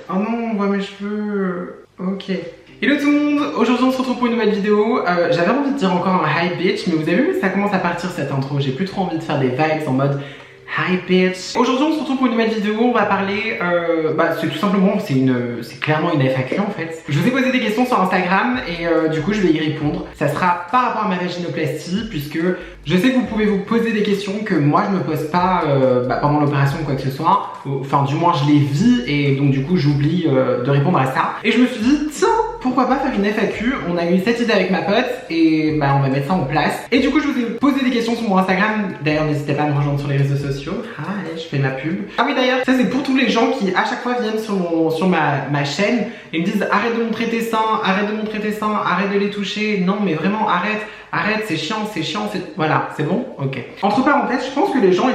Oh non, on voit mes cheveux. Ok. Hello tout le monde, aujourd'hui on se retrouve pour une nouvelle vidéo. J'avais envie de dire encore un hi bitch, mais vous avez vu, ça commence à partir cette intro. J'ai plus trop envie de faire des vibes en mode hi bitch. Aujourd'hui on se retrouve pour une nouvelle vidéo, on va parler, c'est tout simplement, c'est clairement une FAQ en fait. Je vous ai posé des questions sur Instagram et du coup je vais y répondre. Ça sera par rapport à ma vaginoplastie, puisque je sais que vous pouvez vous poser des questions que moi je me pose pas pendant l'opération ou quoi que ce soit. Enfin du moins je les vis et donc du coup j'oublie de répondre à ça. Et je me suis dit tiens, pourquoi pas faire une FAQ. On a eu cette idée avec ma pote et on va mettre ça en place. Et du coup je vous ai posé des questions sur mon Instagram. D'ailleurs n'hésitez pas à me rejoindre sur les réseaux sociaux. Allez, je fais ma pub. Ah oui d'ailleurs, ça c'est pour tous les gens qui à chaque fois viennent sur ma chaîne et me disent arrête de montrer tes seins, arrête de montrer tes seins, arrête de les toucher. Non mais vraiment arrête, c'est chiant, voilà, c'est bon? Ok. Entre parenthèses, je pense que les gens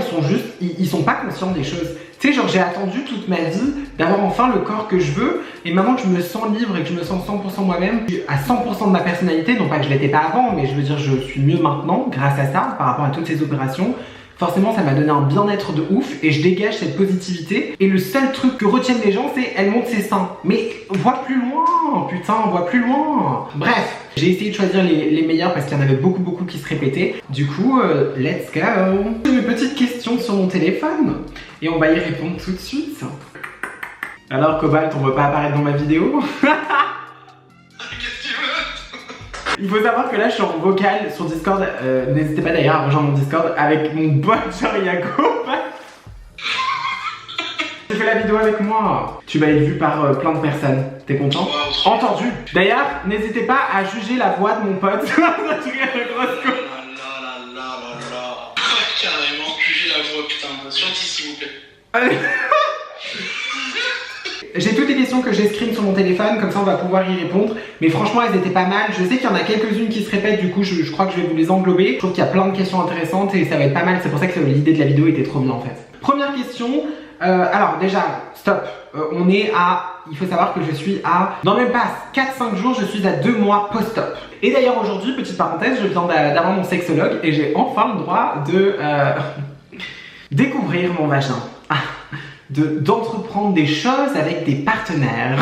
ils sont pas conscients des choses. Tu sais, genre j'ai attendu toute ma vie d'avoir enfin le corps que je veux, et maintenant que je me sens libre et que je me sens 100% moi-même, à 100% de ma personnalité, non pas que je l'étais pas avant, mais je veux dire je suis mieux maintenant grâce à ça, par rapport à toutes ces opérations. Forcément ça m'a donné un bien-être de ouf et je dégage cette positivité. Et le seul truc que retiennent les gens c'est elle monte ses seins. Mais vois plus loin, putain, vois plus loin. Bref, j'ai essayé de choisir les meilleurs parce qu'il y en avait beaucoup qui se répétaient. Du coup, let's go. J'ai une petite question sur mon téléphone et on va y répondre tout de suite. Alors Cobalt, on veut pas apparaître dans ma vidéo? Il faut savoir que là je suis en vocal sur Discord, n'hésitez pas d'ailleurs à rejoindre mon Discord avec mon bot genre Yago. Tu fais la vidéo avec moi, tu vas être vu par plein de personnes, t'es content? Entendu. D'ailleurs, n'hésitez pas à juger la voix de mon pote. Carrément juger la voix, putain, gentil s'il vous plaît. J'ai toutes les questions que j'ai screen sur mon téléphone, comme ça on va pouvoir y répondre. Mais franchement elles étaient pas mal, je sais qu'il y en a quelques-unes qui se répètent, du coup je crois que je vais vous les englober. Je trouve qu'il y a plein de questions intéressantes et ça va être pas mal, c'est pour ça que l'idée de la vidéo était trop bien en fait. Première question, alors déjà, stop, on est à, il faut savoir que je suis à, dans même pas 4-5 jours, je suis à 2 mois post-op. Et d'ailleurs aujourd'hui, petite parenthèse, je viens d'avoir mon sexologue et j'ai enfin le droit de découvrir mon vagin. D'entreprendre des choses avec des partenaires.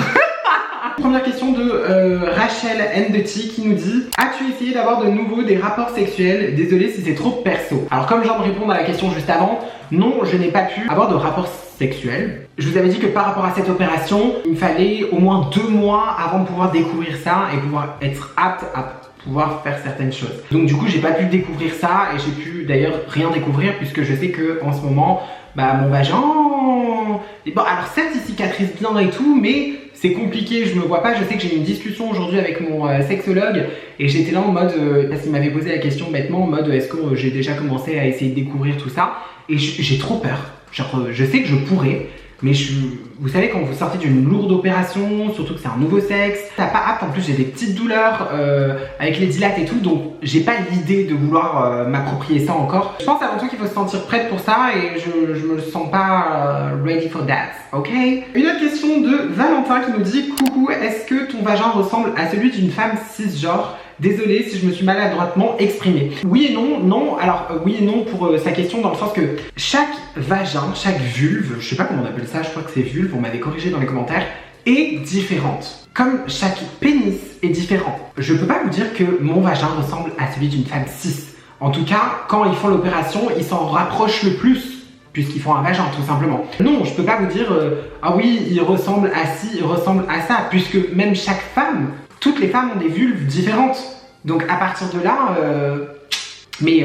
Première question de Rachel Ndeti qui nous dit: as-tu essayé d'avoir de nouveau des rapports sexuels? Désolé si c'est trop perso. Alors comme je viens de répondre à la question juste avant, non, je n'ai pas pu avoir de rapports sexuels. Je vous avais dit que par rapport à cette opération, il me fallait au moins 2 mois avant de pouvoir découvrir ça et pouvoir être apte à pouvoir faire certaines choses. Donc du coup j'ai pas pu découvrir ça et j'ai pu d'ailleurs rien découvrir puisque je sais que en ce moment mon vagin, bon alors certes il cicatrise bien et tout mais c'est compliqué, je me vois pas. Je sais que j'ai eu une discussion aujourd'hui avec mon sexologue et j'étais là en mode, parce qu'il m'avait posé la question bêtement en mode est-ce que j'ai déjà commencé à essayer de découvrir tout ça, et j'ai trop peur. Genre je sais que je pourrais, mais vous savez quand vous sortez d'une lourde opération, surtout que c'est un nouveau sexe, t'as pas hâte, en plus j'ai des petites douleurs avec les dilates et tout, donc j'ai pas l'idée de vouloir m'approprier ça encore. Je pense avant tout qu'il faut se sentir prête pour ça et je me sens pas ready for that, ok? Une autre question de Valentin qui nous dit: coucou, est-ce que ton vagin ressemble à celui d'une femme cisgenre? Désolé si je me suis maladroitement exprimée. Oui et non, non. Alors oui et non pour sa question dans le sens que chaque vagin, chaque vulve, je sais pas comment on appelle ça, je crois que c'est vulve, on m'avait corrigé dans les commentaires, est différente. Comme chaque pénis est différent. Je peux pas vous dire que mon vagin ressemble à celui d'une femme cis. En tout cas, quand ils font l'opération, ils s'en rapprochent le plus. Puisqu'ils font un vagin tout simplement. Non, je peux pas vous dire ah oui, il ressemble à ci, il ressemble à ça, puisque même chaque femme, toutes les femmes ont des vulves différentes. Donc à partir de là, oui,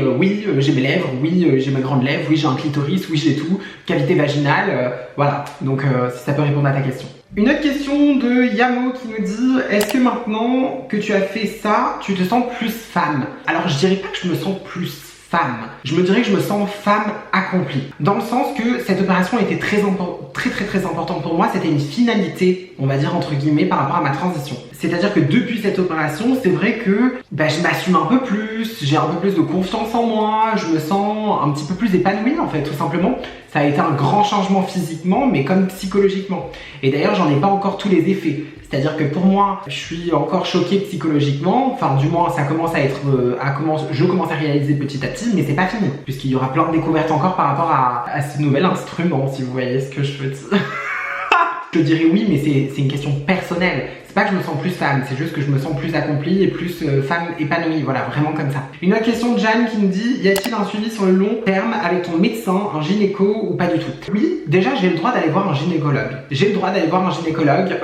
j'ai mes lèvres, oui, j'ai ma grande lèvre, oui, j'ai un clitoris, oui, j'ai tout, cavité vaginale, voilà. Donc si ça peut répondre à ta question. Une autre question de Yamo qui nous dit: est-ce que maintenant que tu as fait ça, tu te sens plus femme? Alors je dirais pas que je me sens plus femme, je me dirais que je me sens femme accomplie. Dans le sens que cette opération était très importante pour moi, c'était une finalité, on va dire entre guillemets, par rapport à ma transition. C'est-à-dire que depuis cette opération, c'est vrai que je m'assume un peu plus, j'ai un peu plus de confiance en moi, je me sens un petit peu plus épanouie en fait, tout simplement. Ça a été un grand changement physiquement, mais comme psychologiquement. Et d'ailleurs, j'en ai pas encore tous les effets. C'est-à-dire que pour moi, je suis encore choquée psychologiquement. Enfin, du moins, ça commence à être, je commence à réaliser petit à petit, mais c'est pas fini, puisqu'il y aura plein de découvertes encore par rapport à ce nouvel instrument, si vous voyez ce que je veux dire. Je te dirais oui, mais c'est une question personnelle. C'est pas que je me sens plus femme, c'est juste que je me sens plus accomplie et plus femme épanouie, voilà, vraiment comme ça. Une autre question de Jeanne qui nous dit, y a-t-il un suivi sur le long terme avec ton médecin, un gynéco ou pas du tout? Oui, déjà j'ai le droit d'aller voir un gynécologue. J'ai le droit d'aller voir un gynécologue,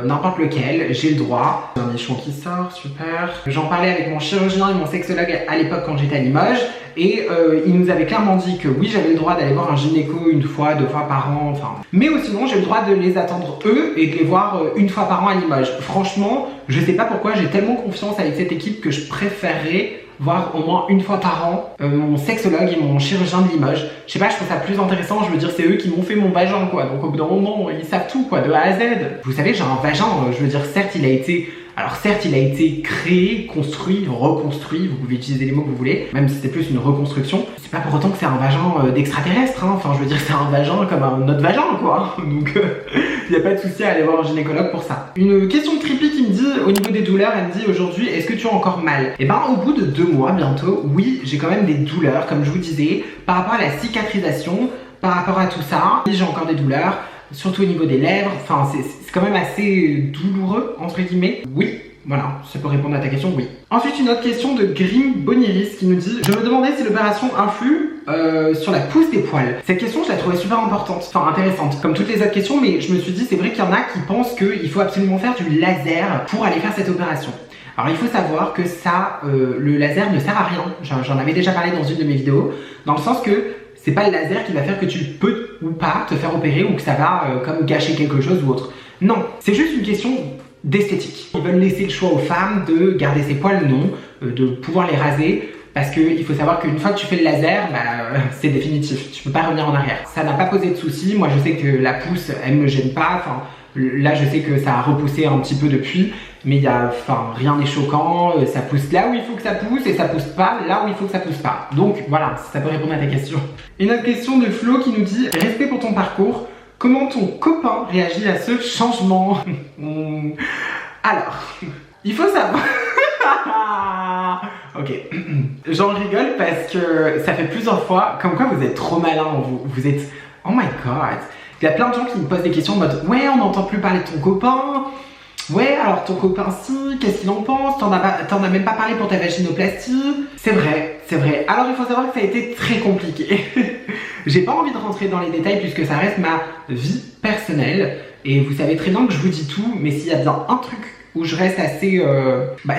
n'importe lequel, j'ai le droit. J'ai un nichon qui sort, super. J'en parlais avec mon chirurgien et mon sexologue à l'époque quand j'étais à Limoges. Et il nous avait clairement dit que oui, j'avais le droit d'aller voir un gynéco une fois, 2 fois par an, enfin. Mais sinon, j'ai le droit de les attendre eux et de les voir une fois par an à Limoges. Franchement, je sais pas pourquoi j'ai tellement confiance avec cette équipe que je préférerais voir au moins une fois par an mon sexologue et mon chirurgien de Limoges. Je sais pas, je trouve ça plus intéressant, je veux dire, c'est eux qui m'ont fait mon vagin, quoi. Donc au bout d'un moment, ils savent tout, quoi, de A à Z. Vous savez, j'ai un vagin, je veux dire, certes, il a été créé, construit, reconstruit, vous pouvez utiliser les mots que vous voulez, même si c'est plus une reconstruction. C'est pas pour autant que c'est un vagin d'extraterrestre, hein. Enfin je veux dire c'est un vagin comme un autre vagin quoi. Donc il n'y a pas de souci à aller voir un gynécologue pour ça. Une question de Trippy qui me dit, au niveau des douleurs, elle me dit aujourd'hui, est-ce que tu as encore mal? Et ben au bout de 2 mois bientôt, oui, j'ai quand même des douleurs, comme je vous disais, par rapport à la cicatrisation, par rapport à tout ça, j'ai encore des douleurs. Surtout au niveau des lèvres, enfin c'est quand même assez douloureux entre guillemets. Oui, voilà, ça peut répondre à ta question, oui. Ensuite une autre question de Grim Boniris qui nous dit, je me demandais si l'opération influe sur la pousse des poils. Cette question je la trouvais super importante, enfin intéressante, comme toutes les autres questions, mais je me suis dit c'est vrai qu'il y en a qui pensent qu'il faut absolument faire du laser pour aller faire cette opération. Alors il faut savoir que ça, le laser ne sert à rien, j'en avais déjà parlé dans une de mes vidéos, dans le sens que c'est pas le laser qui va faire que tu peux ou pas te faire opérer ou que ça va comme gâcher quelque chose ou autre. Non, c'est juste une question d'esthétique. Ils veulent laisser le choix aux femmes de garder ses poils ou non, de pouvoir les raser, parce qu'il faut savoir qu'une fois que tu fais le laser, c'est définitif, tu peux pas revenir en arrière. Ça n'a pas posé de soucis, moi je sais que la pousse, elle me gêne pas, enfin là je sais que ça a repoussé un petit peu depuis, mais rien n'est choquant, ça pousse là où il faut que ça pousse et ça pousse pas là où il faut que ça pousse pas. Donc voilà, ça peut répondre à ta question. Une autre question de Flo qui nous dit, respect pour ton parcours, comment ton copain réagit à ce changement? Alors, il faut savoir... Ok, j'en rigole parce que ça fait plusieurs fois, comme quoi vous êtes trop malin, vous êtes... Oh my god. Il y a plein de gens qui me posent des questions en mode, ouais, on n'entend plus parler de ton copain. Ouais, alors ton copain si, qu'est-ce qu'il en pense? T'en as même pas parlé pour ta vaginoplastie? C'est vrai, c'est vrai. Alors il faut savoir que ça a été très compliqué. J'ai pas envie de rentrer dans les détails puisque ça reste ma vie personnelle. Et vous savez très bien que je vous dis tout, mais s'il y a bien un truc où je reste assez...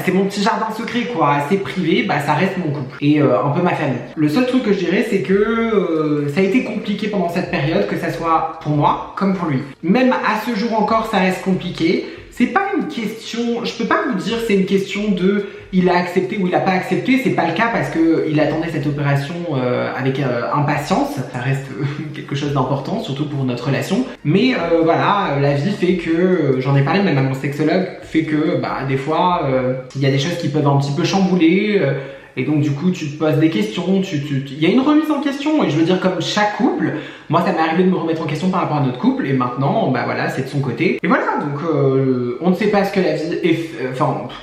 c'est mon petit jardin secret quoi, assez privé, ça reste mon couple et un peu ma famille. Le seul truc que je dirais c'est que ça a été compliqué pendant cette période, que ça soit pour moi comme pour lui. Même à ce jour encore ça reste compliqué. C'est pas une question, je peux pas vous dire c'est une question de il a accepté ou il a pas accepté, c'est pas le cas parce que il attendait cette opération avec impatience, ça reste quelque chose d'important surtout pour notre relation. Mais voilà, la vie fait que, j'en ai parlé même à mon sexologue, fait que des fois il y a des choses qui peuvent un petit peu chambouler. Et donc du coup tu te poses des questions, il y a une remise en question et je veux dire comme chaque couple, moi ça m'est arrivé de me remettre en question par rapport à notre couple et maintenant voilà c'est de son côté. Et voilà donc on ne sait pas ce que la vie est,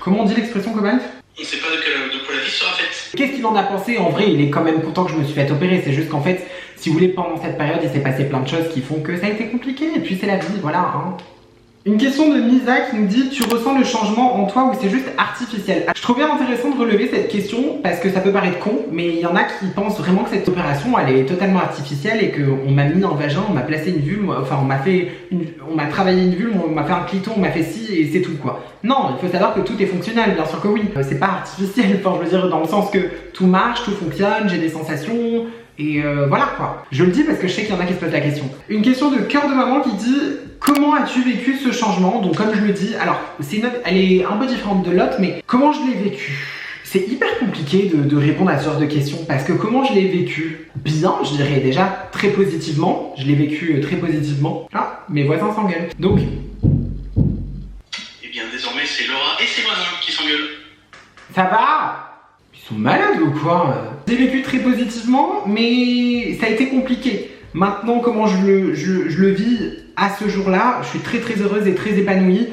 comment on dit l'expression comment? On ne sait pas de quoi la vie sera faite. Qu'est-ce qu'il en a pensé? En vrai il est quand même content que je me suis fait opérer, c'est juste qu'en fait si vous voulez pendant cette période il s'est passé plein de choses qui font que ça a été compliqué et puis c'est la vie, voilà hein. Une question de Misa qui nous dit, tu ressens le changement en toi ou c'est juste artificiel? Je trouve bien intéressant de relever cette question parce que ça peut paraître con, mais il y en a qui pensent vraiment que cette opération elle est totalement artificielle et qu'on m'a mis un vagin, on m'a placé une vulve, enfin on m'a travaillé une vulve, on m'a fait un cliton, on m'a fait ci et c'est tout quoi. Non, il faut savoir que tout est fonctionnel, bien sûr que oui. C'est pas artificiel, enfin je veux dire dans le sens que tout marche, tout fonctionne, j'ai des sensations. Et voilà quoi. Je le dis parce que je sais qu'il y en a qui se posent la question. Une question de cœur de maman qui dit, comment as-tu vécu ce changement? Donc comme je le dis, alors elle est un peu différente de l'autre, mais comment je l'ai vécu? C'est hyper compliqué de répondre à ce genre de questions parce que comment je l'ai vécu? Bien, je dirais déjà très positivement. Je l'ai vécu très positivement. Ah, mes voisins s'engueulent. Donc... Eh bien désormais c'est Laura et ses voisins qui s'engueulent. Ça va? Ils sont malades ou quoi? J'ai vécu très positivement, mais ça a été compliqué. Maintenant, comment je le vis à ce jour-là, je suis très heureuse et très épanouie.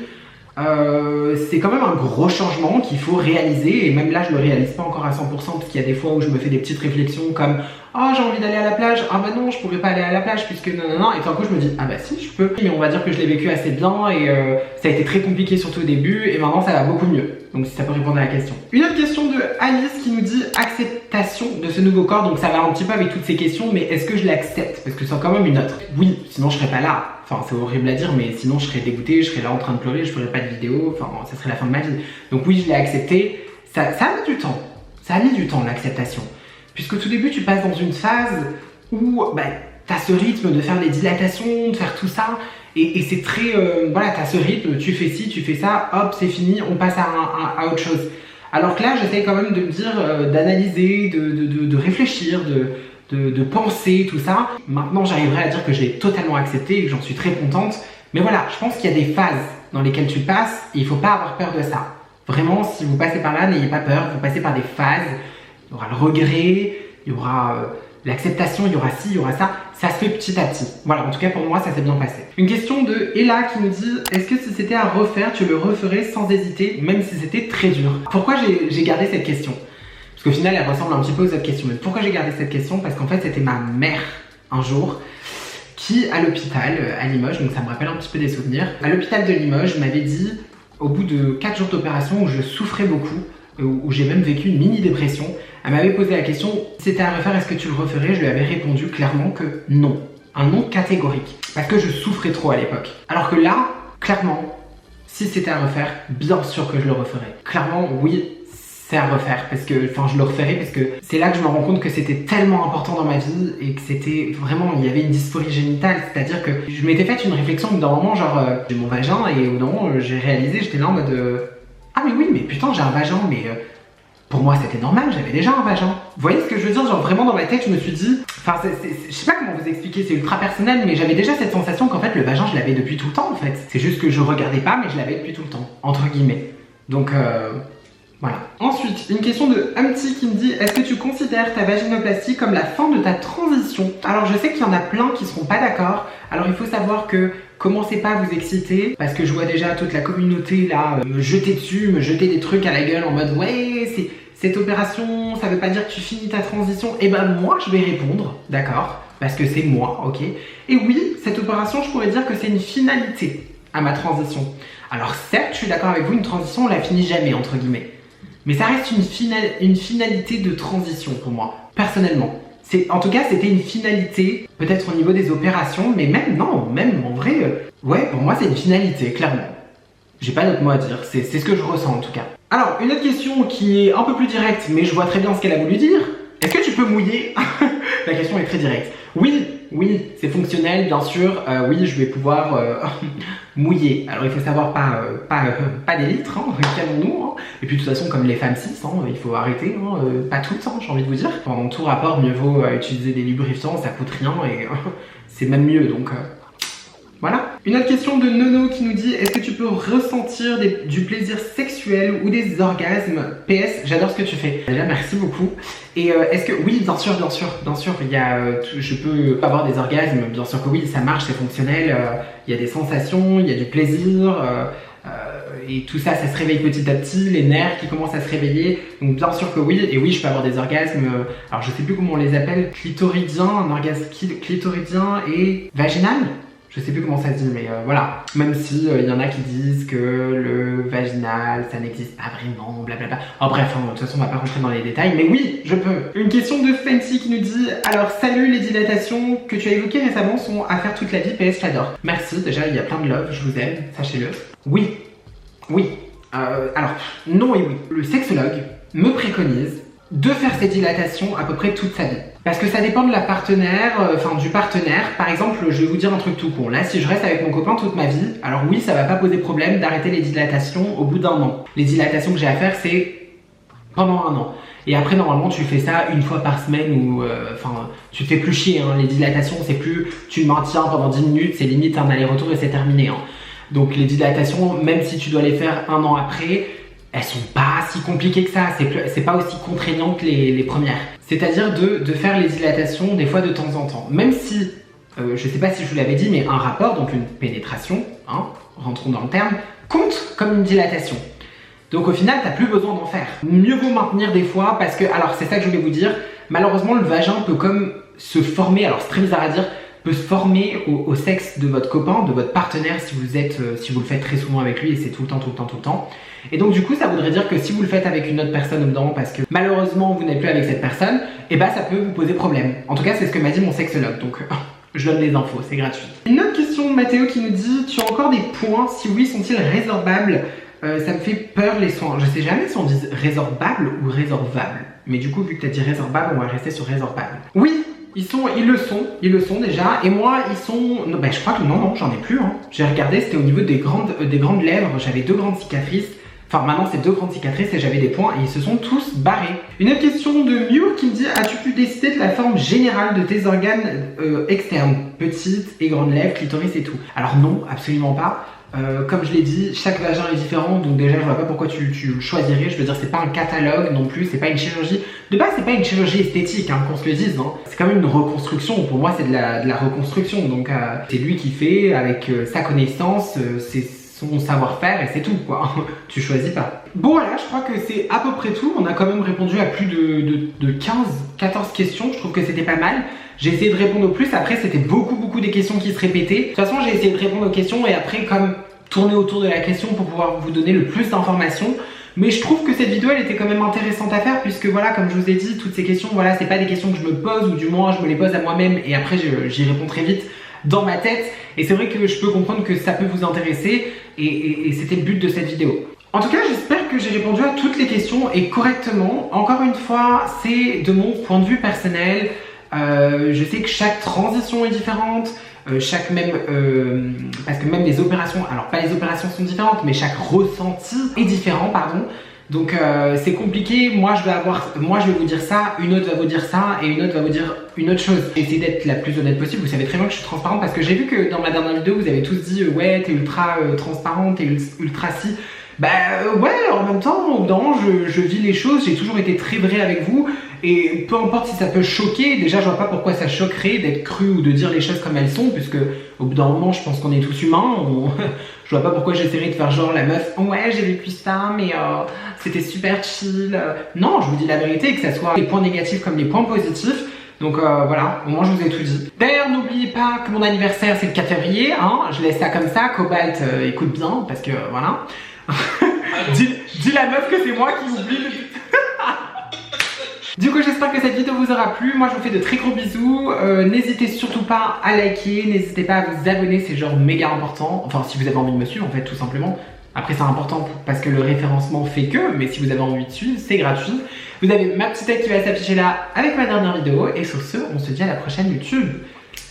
c'est quand même un gros changement qu'il faut réaliser, et même là je le réalise pas encore à 100% parce qu'il y a des fois où je me fais des petites réflexions comme oh j'ai envie d'aller à la plage, ah bah non je pourrais pas aller à la plage puisque non, et tout d'un coup je me dis ah bah si je peux, mais on va dire que je l'ai vécu assez bien et ça a été très compliqué surtout au début et maintenant ça va beaucoup mieux, donc si ça peut répondre à la question. Une autre question de Alice qui nous dit acceptation de ce nouveau corps, donc ça va un petit peu avec toutes ces questions, mais est-ce que je l'accepte parce que c'est quand même une autre. Oui, sinon je serais pas là. Enfin, c'est horrible à dire, mais sinon je serais dégoûtée, je serais là en train de pleurer, je ferais pas de vidéo, enfin, ça serait la fin de ma vie. Donc oui, je l'ai accepté. Ça a mis du temps. Ça a mis du temps, l'acceptation. Puisque au tout début, tu passes dans une phase où bah, t'as ce rythme de faire les dilatations, de faire tout ça, et c'est très... voilà, t'as ce rythme, tu fais ci, tu fais ça, hop, c'est fini, on passe à autre chose. Alors que là, j'essaye quand même de me dire, d'analyser, de réfléchir, de penser, tout ça. Maintenant, j'arriverai à dire que je l'ai totalement accepté et que j'en suis très contente. Mais voilà, je pense qu'il y a des phases dans lesquelles tu passes et il ne faut pas avoir peur de ça. Vraiment, si vous passez par là, n'ayez pas peur. Vous passez par des phases. Il y aura le regret, il y aura l'acceptation, il y aura ci, il y aura ça. Ça se fait petit à petit. Voilà, en tout cas pour moi, ça s'est bien passé. Une question de Ella qui nous dit est-ce que si c'était à refaire, tu le referais sans hésiter, même si c'était très dur? Pourquoi j'ai gardé cette question? Parce qu'au final, elle ressemble un petit peu aux autres questions. Mais pourquoi j'ai gardé cette question? Parce qu'en fait, c'était ma mère, un jour, qui, à l'hôpital, à Limoges, donc ça me rappelle un petit peu des souvenirs, à l'hôpital de Limoges, m'avait dit, au bout de 4 jours d'opération où je souffrais beaucoup, où j'ai même vécu une mini-dépression, elle m'avait posé la question, si c'était à refaire, est-ce que tu le referais? Je lui avais répondu clairement que non. Un non catégorique. Parce que je souffrais trop à l'époque. Alors que là, clairement, si c'était à refaire, bien sûr que je le referais. Clairement, oui. C'est à refaire parce que, enfin je le referai parce que c'est là que je me rends compte que c'était tellement important dans ma vie et que c'était vraiment, il y avait une dysphorie génitale, c'est-à-dire que je m'étais fait une réflexion au bout d'un moment genre j'ai mon vagin et au bout d'un moment j'ai réalisé, j'étais là en mode ah mais oui mais putain j'ai un vagin mais pour moi c'était normal, j'avais déjà un vagin. Vous voyez ce que je veux dire? Genre vraiment dans ma tête je me suis dit, enfin je sais pas comment vous expliquer, c'est ultra personnel mais j'avais déjà cette sensation qu'en fait le vagin je l'avais depuis tout le temps en fait. C'est juste que je regardais pas mais je l'avais depuis tout le temps, entre guillemets. Donc voilà. Ensuite, une question de Humpty qui me dit est-ce que tu considères ta vaginoplastie comme la fin de ta transition? Alors je sais qu'il y en a plein qui seront pas d'accord. Alors il faut savoir que commencez pas à vous exciter parce que je vois déjà toute la communauté là me jeter dessus, me jeter des trucs à la gueule en mode ouais c'est cette opération, ça veut pas dire que tu finis ta transition. Et ben moi je vais répondre, d'accord, parce que c'est moi, ok. Et oui, cette opération je pourrais dire que c'est une finalité à ma transition. Alors certes, je suis d'accord avec vous, une transition on la finit jamais entre guillemets. Mais ça reste une finalité de transition pour moi, personnellement. En tout cas, c'était une finalité, peut-être au niveau des opérations, mais même, non, même en vrai, ouais, pour moi c'est une finalité, clairement. J'ai pas d'autre mot à dire, c'est ce que je ressens en tout cas. Alors, une autre question qui est un peu plus directe, mais je vois très bien ce qu'elle a voulu dire. Est-ce que tu peux mouiller? La question est très directe. Oui, c'est fonctionnel, bien sûr. Oui, je vais pouvoir mouiller. Alors, il faut savoir pas des litres, hein, calmons-nous. Hein. Et puis, de toute façon, comme les femmes cis, hein, il faut arrêter. Hein, pas toutes, hein, j'ai envie de vous dire. Pendant tout rapport, mieux vaut utiliser des lubrifiants, ça coûte rien et c'est même mieux. Donc, voilà. Une autre question de Nono qui nous dit est-ce que tu peux ressentir du plaisir sexuel ou des orgasmes? PS, j'adore ce que tu fais. Déjà, merci beaucoup. Et est-ce que... Oui, bien sûr, il y a, je peux avoir des orgasmes, bien sûr que oui, ça marche, c'est fonctionnel. Il y a des sensations, il y a du plaisir. Et tout ça, ça se réveille petit à petit, les nerfs qui commencent à se réveiller. Donc bien sûr que oui, et oui, je peux avoir des orgasmes. Alors je sais plus comment on les appelle, clitoridien, un orgasme clitoridien et vaginal. Je sais plus comment ça se dit, mais voilà. Même si il y en a qui disent que le vaginal, ça n'existe pas vraiment, blablabla. Oh bref, de toute façon, on va pas rentrer dans les détails, mais oui, je peux. Une question de Fancy qui nous dit alors, salut, les dilatations que tu as évoquées récemment sont à faire toute la vie, PS, j'adore. Merci, déjà, il y a plein de love, je vous aime, sachez-le. Oui. Alors, non et oui. Le sexologue me préconise de faire ces dilatations à peu près toute sa vie. Parce que ça dépend de la partenaire, du partenaire. Par exemple, je vais vous dire un truc tout con. Là, si je reste avec mon copain toute ma vie, alors oui, ça va pas poser problème d'arrêter les dilatations au bout d'un an. Les dilatations que j'ai à faire, c'est pendant un an. Et après, normalement, tu fais ça une fois par semaine ou... tu te fais plus chier, hein. Les dilatations, c'est plus... Tu le maintiens pendant 10 minutes, c'est limite un aller-retour et c'est terminé, hein. Donc les dilatations, même si tu dois les faire un an après, elles sont pas si compliquées que ça, c'est pas aussi contraignant que les premières. C'est-à-dire de faire les dilatations des fois de temps en temps. Même si, je sais pas si je vous l'avais dit, mais un rapport, donc une pénétration, hein, rentrons dans le terme, compte comme une dilatation. Donc au final, t'as plus besoin d'en faire. Mieux vaut maintenir des fois parce que, alors c'est ça que je voulais vous dire, malheureusement le vagin peut comme se former, alors c'est très bizarre à dire, peut se former au sexe de votre copain, de votre partenaire si vous le faites très souvent avec lui et c'est tout le temps. Et donc du coup ça voudrait dire que si vous le faites avec une autre personne au dedans parce que malheureusement vous n'êtes plus avec cette personne, et bah ça peut vous poser problème. En tout cas c'est ce que m'a dit mon sexologue, donc je donne les infos, c'est gratuit. Une autre question de Mathéo qui nous dit, tu as encore des points, si oui sont-ils résorbables? Ça me fait peur les soins. Je sais jamais si on dit résorbable ou résorbable. Mais du coup, vu que tu as dit résorbable, on va rester sur résorbable. Oui, ils le sont déjà. Et moi, ils sont... Non, bah, je crois que non, j'en ai plus. Hein. J'ai regardé, c'était au niveau des grandes lèvres. J'avais 2 grandes cicatrices. Enfin, maintenant, c'est 2 grandes cicatrices et j'avais des points et ils se sont tous barrés. Une autre question de Mew qui me dit, as-tu pu décider de la forme générale de tes organes externes, petites et grandes lèvres, clitoris et tout? Alors non, absolument pas. Comme je l'ai dit, chaque vagin est différent, donc déjà je vois pas pourquoi tu le choisirais. Je veux dire, c'est pas un catalogue non plus, c'est pas une chirurgie. De base, c'est pas une chirurgie esthétique, hein, qu'on se le dise. Hein. C'est quand même une reconstruction. Pour moi, c'est de la reconstruction. Donc, c'est lui qui fait avec sa connaissance, c'est son savoir-faire et c'est tout, quoi. Tu choisis pas. Bon, voilà, je crois que c'est à peu près tout. On a quand même répondu à plus de 14 questions. Je trouve que c'était pas mal. J'ai essayé de répondre au plus, après c'était beaucoup des questions qui se répétaient. De toute façon j'ai essayé de répondre aux questions et après comme tourner autour de la question pour pouvoir vous donner le plus d'informations. Mais je trouve que cette vidéo elle était quand même intéressante à faire puisque voilà, comme je vous ai dit, toutes ces questions, voilà, c'est pas des questions que je me pose ou du moins je me les pose à moi-même et après j'y réponds très vite dans ma tête. Et c'est vrai que je peux comprendre que ça peut vous intéresser et c'était le but de cette vidéo. En tout cas, j'espère que j'ai répondu à toutes les questions et correctement. Encore une fois, c'est de mon point de vue personnel. Je sais que chaque transition est différente, parce que même les opérations, alors pas les opérations sont différentes, mais chaque ressenti est différent, pardon. Donc c'est compliqué, moi je vais vous dire ça, une autre va vous dire ça, et une autre va vous dire une autre chose. Essayez d'être la plus honnête possible, vous savez très bien que je suis transparente, parce que j'ai vu que dans ma dernière vidéo, vous avez tous dit ouais, t'es ultra transparente, t'es ultra si. Bah ouais, en même temps, je vis les choses, j'ai toujours été très vrai avec vous. Et peu importe si ça peut choquer, déjà je vois pas pourquoi ça choquerait d'être cru ou de dire les choses comme elles sont, puisque au bout d'un moment je pense qu'on est tous humains, je vois pas pourquoi j'essaierais de faire genre la meuf, ouais j'ai vécu ça mais c'était super chill. Non, je vous dis la vérité, que ça soit les points négatifs comme les points positifs. Donc voilà, au moins je vous ai tout dit. D'ailleurs n'oubliez pas que mon anniversaire c'est le 4 février, hein, je laisse ça comme ça, Cobalt écoute bien, parce que voilà. dis la meuf que c'est moi qui oublie le... Du coup j'espère que cette vidéo vous aura plu, moi je vous fais de très gros bisous, n'hésitez surtout pas à liker, n'hésitez pas à vous abonner, c'est genre méga important, enfin si vous avez envie de me suivre en fait tout simplement, après c'est important parce que le référencement fait que, mais si vous avez envie de suivre c'est gratuit, vous avez ma petite tête qui va s'afficher là avec ma dernière vidéo et sur ce on se dit à la prochaine YouTube,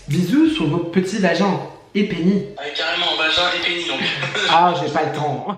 bisous sur vos petits vagins et pénis. Carrément, vagin et pénis donc. Ah j'ai pas le temps.